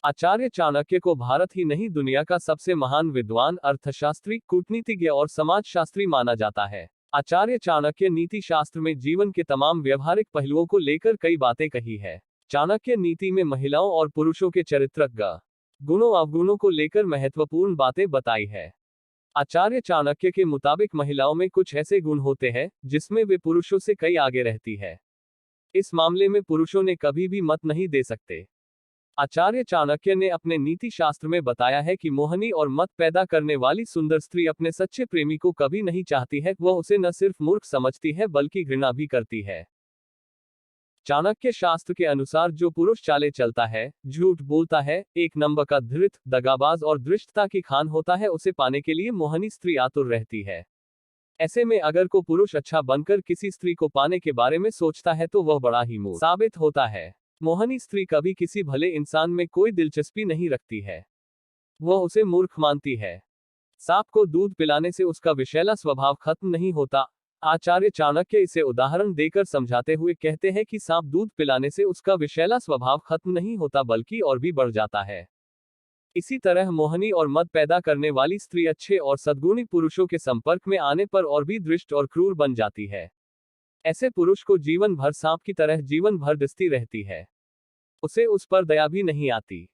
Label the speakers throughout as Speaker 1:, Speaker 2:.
Speaker 1: आचार्य चाणक्य को भारत ही नहीं दुनिया का सबसे महान विद्वान, अर्थशास्त्री, कूटनीतिज्ञ और समाजशास्त्री माना जाता है। आचार्य चाणक्य नीति शास्त्र में जीवन के तमाम व्यवहारिक पहलुओं को लेकर कई बातें कही है। चाणक्य नीति में महिलाओं और पुरुषों के चारित्रिक गुणों अवगुणों को लेकर महत्वपूर्ण बातें बताई है। आचार्य चाणक्य के मुताबिक महिलाओं में कुछ ऐसे गुण होते हैं जिसमें वे पुरुषों से कई आगे रहती है। इस मामले में पुरुषों ने कभी भी मत नहीं दे सकते। आचार्य चाणक्य ने अपने नीति शास्त्र में बताया है कि मोहनी और मत पैदा करने वाली सुंदर स्त्री अपने सच्चे प्रेमी को कभी नहीं चाहती है, वह उसे न सिर्फ मूर्ख समझती है बल्कि घृणा भी करती है। चाणक्य शास्त्र के अनुसार जो पुरुष चाले चलता है, झूठ बोलता है, एक नंबर का धृत, दगाबाज और धृष्टता की खान होता है, उसे पाने के लिए मोहनी स्त्री आतुर रहती है। ऐसे में अगर को पुरुष अच्छा बनकर किसी स्त्री को पाने के बारे में सोचता है तो वह बड़ा ही मूर्ख साबित होता है। मोहनी स्त्री कभी किसी भले इंसान में कोई दिलचस्पी नहीं रखती है, वह उसे मूर्ख मानती है। सांप को दूध पिलाने से उसका विषैला स्वभाव खत्म नहीं होता। आचार्य चाणक्य इसे उदाहरण देकर समझाते हुए कहते हैं कि सांप दूध पिलाने से उसका विषैला स्वभाव खत्म नहीं होता बल्कि और भी बढ़ जाता है। इसी तरह मोहनी और मद पैदा करने वाली स्त्री अच्छे और सद्गुणी पुरुषों के संपर्क में आने पर और भी दुष्ट और क्रूर बन जाती है। ऐसे पुरुष को जीवन भर सांप की तरह जीवन भर डसती रहती है, उसे उस पर दया भी नहीं आती।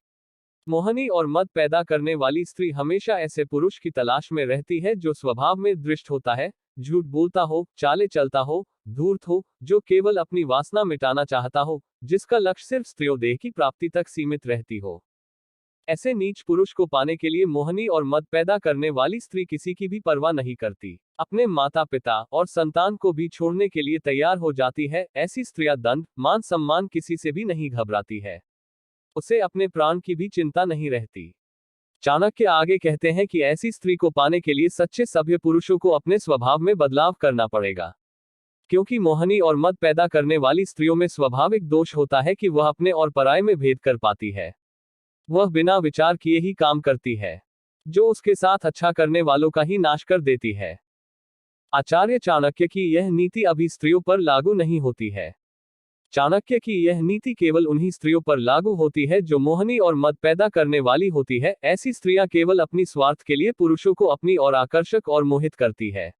Speaker 1: मोहनी और मद पैदा करने वाली स्त्री हमेशा ऐसे पुरुष की तलाश में रहती है जो स्वभाव में दुष्ट होता है, झूठ बोलता हो, चाले चलता हो, धूर्त हो, जो केवल अपनी वासना मिटाना चाहता हो, जिसका लक्ष्य सिर्फ स्त्रीयोदेह की प्राप्ति तक सीमित रहती हो। ऐसे नीच पुरुष को पाने के लिए मोहनी और मद पैदा करने वाली स्त्री किसी की भी परवाह नहीं करती, अपने माता पिता और संतान को भी छोड़ने के लिए तैयार हो जाती है। ऐसी स्त्रियां दंड, मान सम्मान किसी से भी नहीं घबराती है, उसे अपने प्राण की भी चिंता नहीं रहती। चाणक्य आगे कहते हैं कि ऐसी स्त्री को पाने के लिए सच्चे सभ्य पुरुषों को अपने स्वभाव में बदलाव करना पड़ेगा, क्योंकि मोहनी और मद पैदा करने वाली स्त्रियों में स्वाभाविक दोष होता है कि वह अपने और पराये में भेद कर पाती है। वह बिना विचार किए ही काम करती है, जो उसके साथ अच्छा करने वालों का ही नाश कर देती है। आचार्य चाणक्य की यह नीति अभी स्त्रियों पर लागू नहीं होती है। चाणक्य की यह नीति केवल उन्हीं स्त्रियों पर लागू होती है जो मोहनी और मद पैदा करने वाली होती है। ऐसी स्त्रियां केवल अपनी स्वार्थ के लिए पुरुषों को अपनी ओर आकर्षक और मोहित करती है।